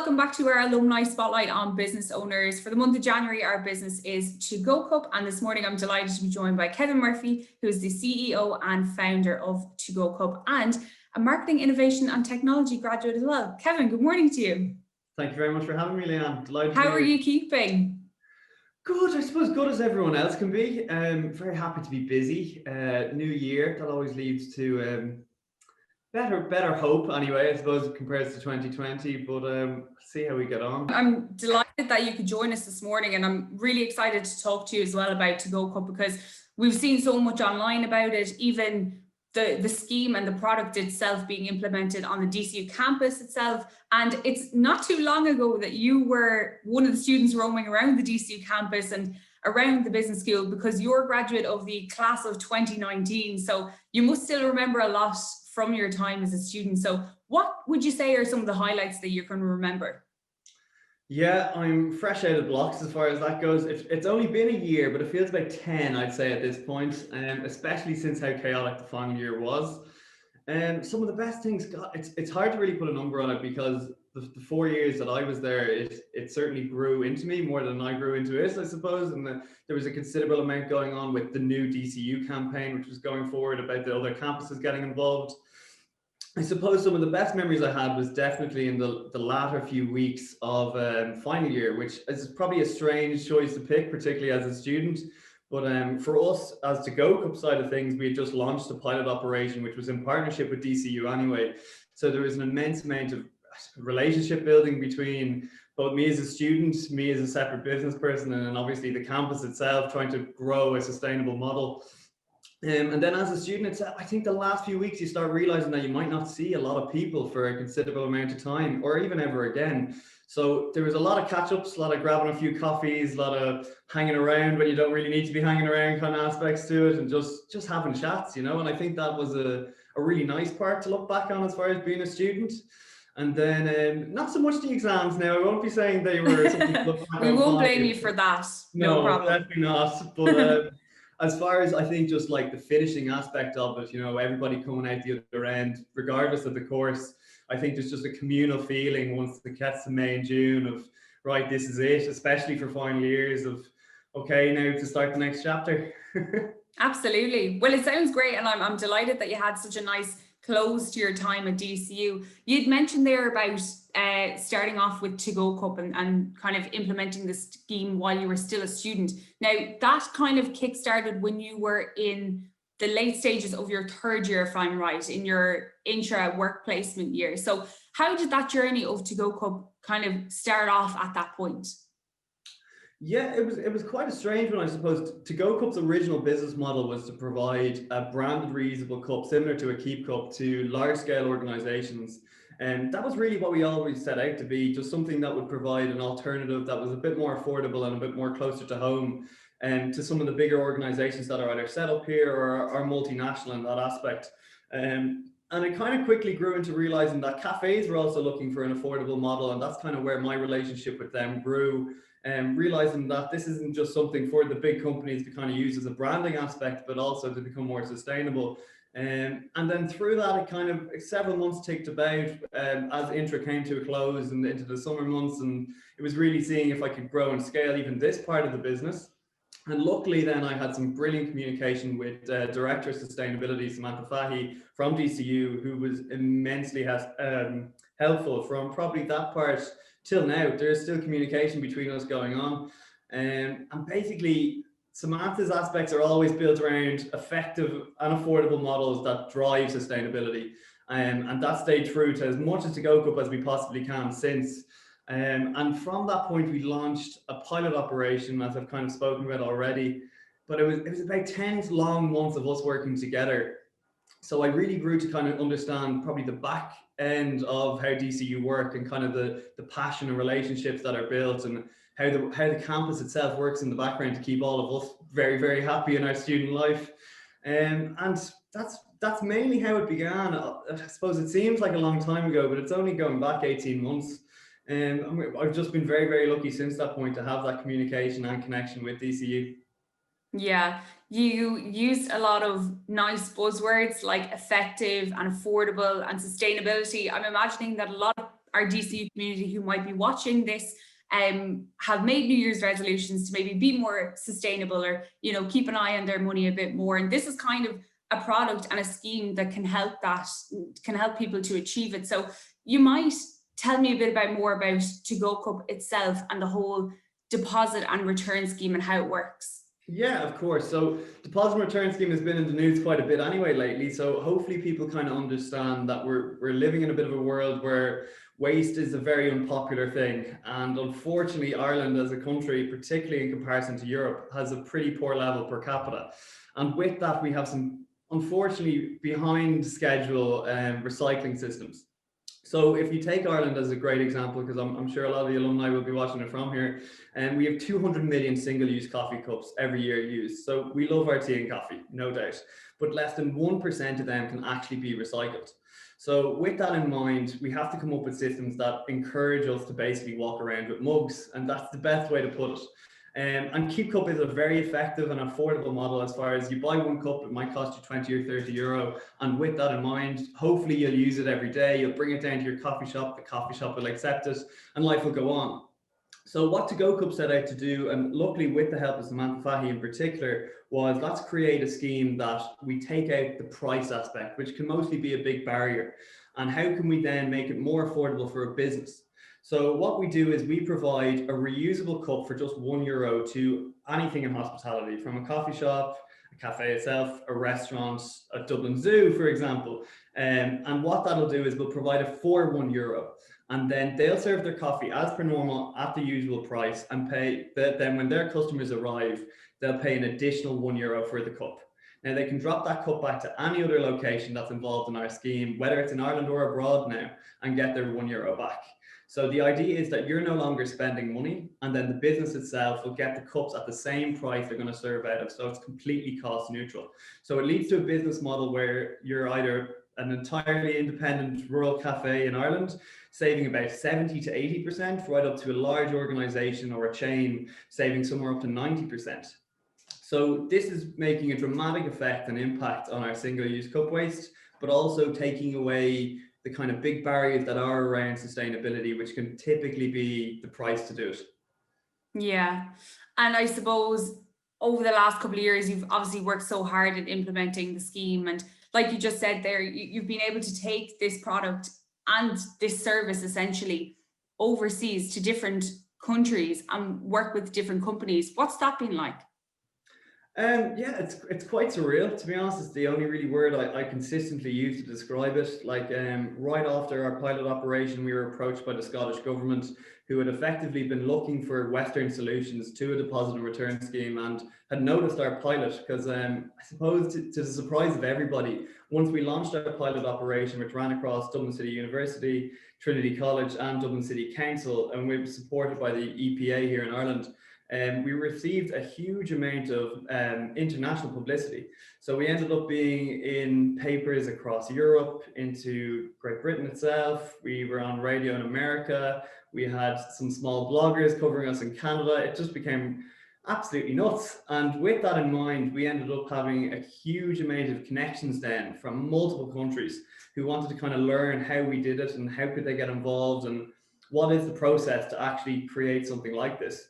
welcome back to our Alumni Spotlight on Business Owners. For the month of January, our business is 2GoCup, and this morning I'm delighted to be joined by Kevin Murphy, who is the CEO and founder of 2GoCup and a marketing, innovation and technology graduate as well. Kevin, good morning to you. Thank you very much for having me, Leanne. Delighted. How are you keeping? Good, I suppose good as everyone else can be. Very happy to be busy. New year, that always leads to better hope anyway, I suppose, compared to 2020, but see how we get on. I'm delighted that you could join us this morning, and I'm really excited to talk to you as well about 2GoCup because we've seen so much online about it, even the scheme and the product itself being implemented on the DCU campus itself. And it's not too long ago that you were one of the students roaming around the DCU campus and around the business school because you're a graduate of the class of 2019. So you must still remember a lot from your time as a student. So what would you say are some of the highlights that you can remember? Yeah, I'm fresh out of blocks as far as that goes. It's only been a year, but it feels about 10, I'd say, at this point, especially since how chaotic the final year was. Some of the best things, it's hard to really put a number on it because the 4 years that I was there, it certainly grew into me more than I grew into it, I suppose. And there was a considerable amount going on with the new DCU campaign, which was going forward about the other campuses getting involved. I suppose some of the best memories I had was definitely in the latter few weeks of final year, which is probably a strange choice to pick, particularly as a student. But for us, as the 2GoCup side of things, we had just launched a pilot operation, which was in partnership with DCU anyway. So there was an immense amount of relationship building between both me as a student, me as a separate business person, and then obviously the campus itself trying to grow a sustainable model. And then as a student, I think the last few weeks you start realizing that you might not see a lot of people for a considerable amount of time or even ever again. So there was a lot of catch-ups, a lot of grabbing a few coffees, a lot of hanging around when you don't really need to be hanging around kind of aspects to it, and just having chats, you know. And I think that was a really nice part to look back on as far as being a student. And then not so much the exams now. I won't be saying they were something to look back on. We won't blame you for that. No problem. Definitely not. But as far as I think just like the finishing aspect of it, you know, everybody coming out the other end, regardless of the course, I think there's just a communal feeling once it gets to May and June of, right, this is it, especially for final years of, okay, now to start the next chapter. Absolutely. Well, it sounds great. And I'm delighted that you had such a nice close to your time at DCU. You'd mentioned there about starting off with 2GoCup and kind of implementing the scheme while you were still a student. Now, that kind of kick-started when you were in the late stages of your third year, if I'm right, in your intra work placement year. So how did that journey of 2GoCup kind of start off at that point? Yeah, it was quite a strange one, I suppose. 2GoCup's original business model was to provide a branded reusable cup similar to a Keep Cup to large-scale organizations. And that was really what we always set out to be, just something that would provide an alternative that was a bit more affordable and a bit more closer to home and to some of the bigger organizations that are either set up here or are multinational in that aspect. And it kind of quickly grew into realizing that cafes were also looking for an affordable model, and that's kind of where my relationship with them grew. Realizing that this isn't just something for the big companies to kind of use as a branding aspect, but also to become more sustainable. And then through that, it kind of several months ticked about as Intra came to a close and into the summer months. And it was really seeing if I could grow and scale even this part of the business. And luckily then I had some brilliant communication with Director of Sustainability, Samantha Fahy from DCU, who was immensely helpful from probably that part till now. There's still communication between us going on. And basically, Samantha's aspects are always built around effective and affordable models that drive sustainability. And that stayed true to as much as 2GoCup as we possibly can since. And from that point, we launched a pilot operation, as I've kind of spoken about already. But it was about 10 long months of us working together. So I really grew to kind of understand probably the back end of how DCU work and kind of the passion and relationships that are built and how the campus itself works in the background to keep all of us very, very happy in our student life. And that's mainly how it began. I suppose it seems like a long time ago, but it's only going back 18 months. And I've just been very, very lucky since that point to have that communication and connection with DCU. Yeah, you used a lot of nice buzzwords like effective and affordable and sustainability. I'm imagining that a lot of our DCU community who might be watching this have made New Year's resolutions to maybe be more sustainable, or, you know, keep an eye on their money a bit more. And this is kind of a product and a scheme that can help people to achieve it. So you might tell me a bit more about 2GoCup itself and the whole deposit and return scheme and how it works. Yeah, of course. So deposit and return scheme has been in the news quite a bit anyway lately. So hopefully people kind of understand that we're living in a bit of a world where waste is a very unpopular thing. And unfortunately, Ireland as a country, particularly in comparison to Europe, has a pretty poor level per capita. And with that, we have some, unfortunately, behind schedule recycling systems. So if you take Ireland as a great example, because I'm sure a lot of the alumni will be watching it from here, and we have 200 million single-use coffee cups every year used. So we love our tea and coffee, no doubt, but less than 1% of them can actually be recycled. So with that in mind, we have to come up with systems that encourage us to basically walk around with mugs, and that's the best way to put it. And Keep Cup is a very effective and affordable model as far as you buy one cup, it might cost you 20 or 30 euro. And with that in mind, hopefully you'll use it every day. You'll bring it down to your coffee shop, the coffee shop will accept it, and life will go on. So what 2GoCup set out to do, and luckily with the help of Samantha Fahy in particular, was let's create a scheme that we take out the price aspect, which can mostly be a big barrier. And how can we then make it more affordable for a business? So what we do is we provide a reusable cup for just €1 to anything in hospitality, from a coffee shop, a cafe itself, a restaurant, a Dublin Zoo, for example. And what that'll do is we'll provide it for €1. And then they'll serve their coffee as per normal at the usual price, and pay then when their customers arrive, they'll pay an additional €1 for the cup. Now they can drop that cup back to any other location that's involved in our scheme, whether it's in Ireland or abroad now, and get their €1 back. So the idea is that you're no longer spending money, and then the business itself will get the cups at the same price they're going to serve out of. So it's completely cost neutral. So it leads to a business model where you're either an entirely independent rural cafe in Ireland, saving about 70 to 80%, right up to a large organization or a chain saving somewhere up to 90%. So this is making a dramatic effect and impact on our single-use cup waste, but also taking away the kind of big barriers that are around sustainability, which can typically be the price to do it. Yeah. And I suppose over the last couple of years, you've obviously worked so hard at implementing the scheme. And like you just said there, you've been able to take this product and this service essentially overseas to different countries and work with different companies. What's that been like? Yeah, it's quite surreal, to be honest. It's the only really word I consistently use to describe it. Like right after our pilot operation, we were approached by the Scottish government, who had effectively been looking for Western solutions to a deposit and return scheme, and had noticed our pilot because I suppose to the surprise of everybody, once we launched our pilot operation, which ran across Dublin City University, Trinity College and Dublin City Council, and we were supported by the EPA here in Ireland, we received a huge amount of international publicity. So we ended up being in papers across Europe, into Great Britain itself. We were on radio in America. We had some small bloggers covering us in Canada. It just became absolutely nuts. And with that in mind, we ended up having a huge amount of connections then from multiple countries who wanted to kind of learn how we did it and how could they get involved and what is the process to actually create something like this.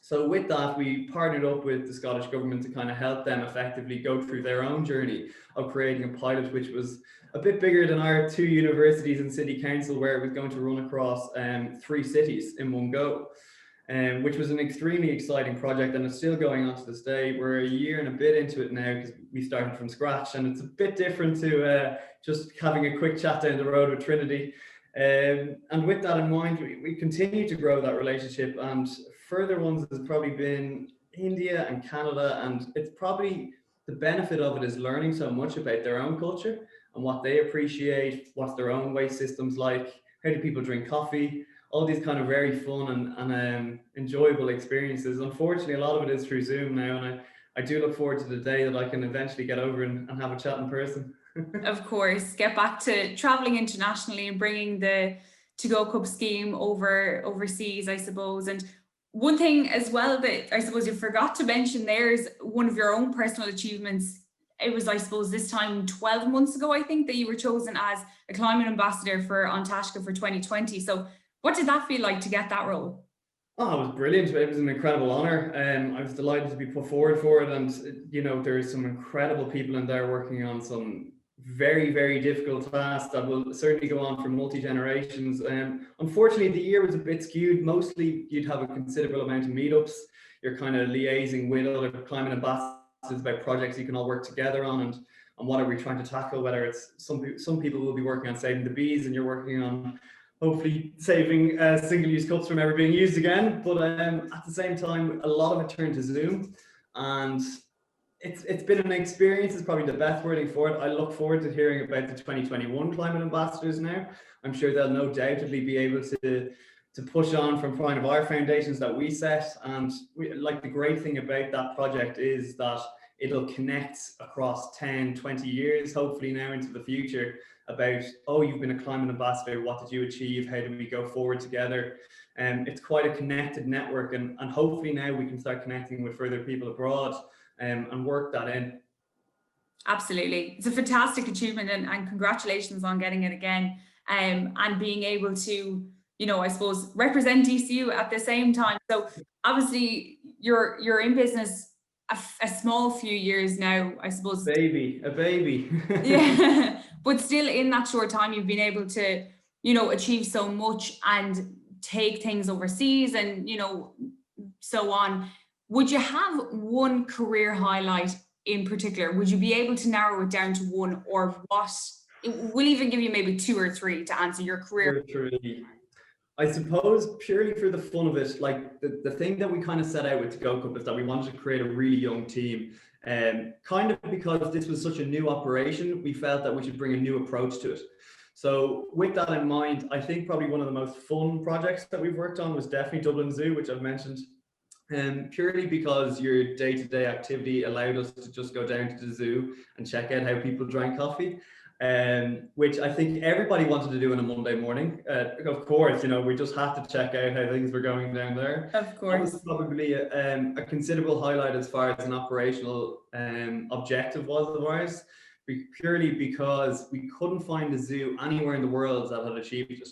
So with that, we partnered up with the Scottish government to kind of help them effectively go through their own journey of creating a pilot, which was a bit bigger than our 2 universities and city council, where it was going to run across 3 cities in one go, which was an extremely exciting project, and it's still going on to this day. We're a year and a bit into it now because we started from scratch, and it's a bit different to just having a quick chat down the road with Trinity. And with that in mind, we continue to grow that relationship, and further ones has probably been India and Canada, and it's probably the benefit of it is learning so much about their own culture and what they appreciate, what's their own waste systems like, how do people drink coffee, all these kind of very fun and enjoyable experiences. Unfortunately, a lot of it is through Zoom now, and I do look forward to the day that I can eventually get over and have a chat in person. Of course, get back to traveling internationally and bringing the 2GoCup scheme overseas, I suppose. And one thing as well that I suppose you forgot to mention there is one of your own personal achievements it was, I suppose, this time 12 months ago, I think, that you were chosen as a climate ambassador for Antashka for 2020. So what did that feel like to get that role? Oh, it was brilliant. It was an incredible honor. I was delighted to be put forward for it. And, you know, there's some incredible people in there working on some very, very difficult tasks that will certainly go on for multi-generations. Unfortunately, the year was a bit skewed. Mostly you'd have a considerable amount of meetups. You're kind of liaising with other climate ambassadors about projects you can all work together on, and what are we trying to tackle, whether it's some people will be working on saving the bees and you're working on hopefully saving single-use cups from ever being used again. But at the same time, a lot of it turned to Zoom, and it's been an experience. It's probably the best wording for it. I look forward to hearing about the 2021 climate ambassadors now. I'm sure they'll no doubtedly be able to push on from kind of our foundations that we set. And like, the great thing about that project is that it'll connect across 10, 20 years, hopefully now into the future, about, oh, you've been a climate ambassador, what did you achieve, how do we go forward together? And it's quite a connected network, and hopefully now we can start connecting with further people abroad, and work that in. Absolutely. It's a fantastic achievement, and congratulations on getting it again, and being able to, you know, I suppose, represent DCU at the same time. So obviously you're in business a small few years now, I suppose. A baby. Yeah, but still in that short time, you've been able to, you know, achieve so much and take things overseas and, you know, so on. Would you have one career highlight in particular? Would you be able to narrow it down to one, or what? We'll even give you maybe two or three to answer your career. I suppose purely for the fun of it, like the thing that we kind of set out with 2GoCup is that we wanted to create a really young team. Kind of because this was such a new operation, we felt that we should bring a new approach to it. So with that in mind, I think probably one of the most fun projects that we've worked on was definitely Dublin Zoo, which I've mentioned. Purely because your day-to-day activity allowed us to just go down to the zoo and check out how people drank coffee. Which I think everybody wanted to do on a Monday morning. Of course, you know, we just had to check out how things were going down there. Of course. That was probably a considerable highlight as far as an operational objective was of ours, purely because we couldn't find a zoo anywhere in the world that had achieved it.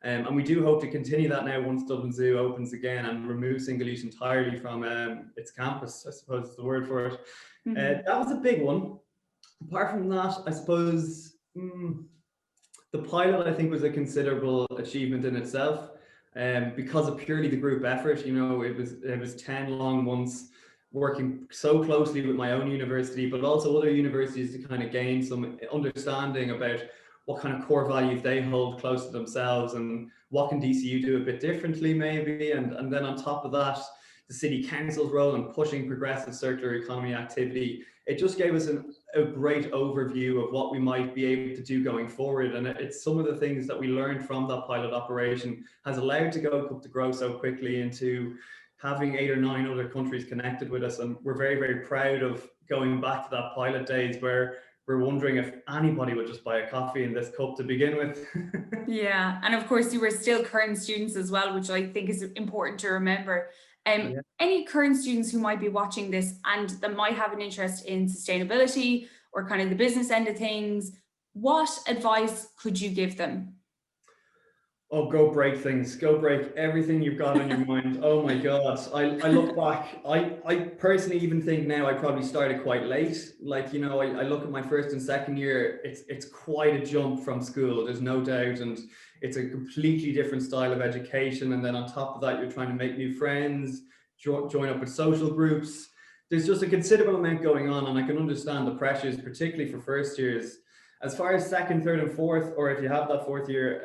And we do hope to continue that now once Dublin Zoo opens again and remove single use entirely from its campus, I suppose is the word for it. Mm-hmm. That was a big one. Apart from that, I suppose the pilot, I think, was a considerable achievement in itself, because of purely the group effort. You know, it was 10 long months working so closely with my own university, but also other universities, to kind of gain some understanding about what kind of core values they hold close to themselves and what can DCU do a bit differently maybe. And then on top of that, the city council's role in pushing progressive circular economy activity. It just gave us a great overview of what we might be able to do going forward. And it's some of the things that we learned from that pilot operation has allowed 2GoCup to grow so quickly into having 8 or 9 other countries connected with us. And we're very, very proud of going back to that pilot days where we're wondering if anybody would just buy a coffee in this cup to begin with. Yeah, and of course you were still current students as well, which I think is important to remember. Any current students who might be watching this and that might have an interest in sustainability or kind of the business end of things, what advice could you give them? Oh, go break things. Go break everything you've got on your mind. Oh my God. I look back. I personally even think now I probably started quite late. Like, you know, I look at my first and second year, it's quite a jump from school, there's no doubt. And it's a completely different style of education. And then on top of that, you're trying to make new friends, join up with social groups. There's just a considerable amount going on. And I can understand the pressures, particularly for first years. As far as second, third and fourth, or if you have that fourth year,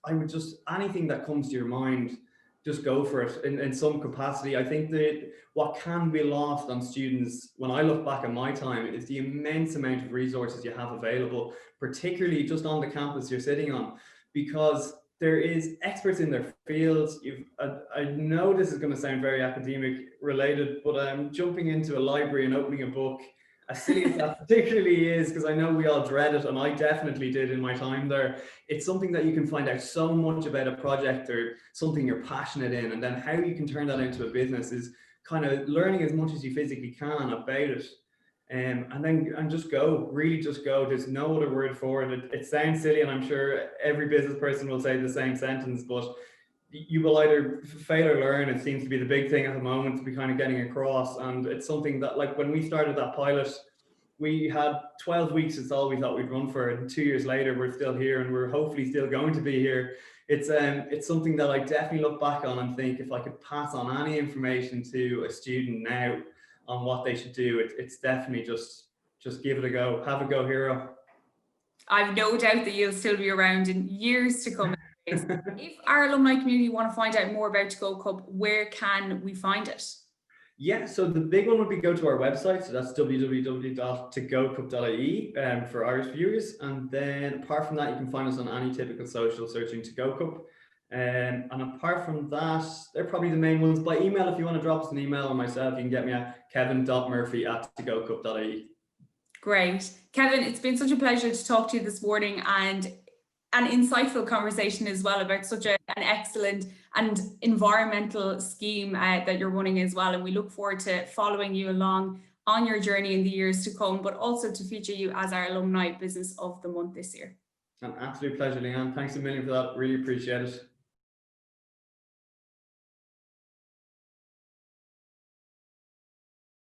I would just, anything that comes to your mind, just go for it in some capacity. I think that what can be lost on students, when I look back at my time, is the immense amount of resources you have available, particularly just on the campus you're sitting on, because there is experts in their fields. I know this is going to sound very academic related, but jumping into a library and opening a book, as silly as that particularly is, because I know we all dread it, and I definitely did in my time there, it's something that you can find out so much about a project or something you're passionate in, and then how you can turn that into a business is kind of learning as much as you physically can about it. and just go, really just go. There's no other word for it. It sounds silly, and I'm sure every business person will say the same sentence, but you will either fail or learn. It seems to be the big thing at the moment to be kind of getting across. And it's something that, like, when we started that pilot, we had 12 weeks. It's all we thought we'd run for. And 2 years later, we're still here, and we're hopefully still going to be here. It's something that I definitely look back on and think, if I could pass on any information to a student now on what they should do, it's definitely just give it a go. Have a go, hero. I've no doubt that you'll still be around in years to come. If our alumni community want to find out more about 2GoCup, where can we find it? Yeah, so the big one would be go to our website. So that's www.2gocup.ie for Irish viewers. And then apart from that, you can find us on any typical social searching 2GoCup. And apart from that, they're probably the main ones. By email, if you want to drop us an email, or myself, you can get me at kevin.murphy@2gocup.ie. Great. Kevin, it's been such a pleasure to talk to you this morning, and an insightful conversation as well about such an excellent and environmental scheme that you're running as well. And we look forward to following you along on your journey in the years to come, but also to feature you as our Alumni Business of the Month this year. An absolute pleasure, Leanne. Thanks a million for that. Really appreciate it.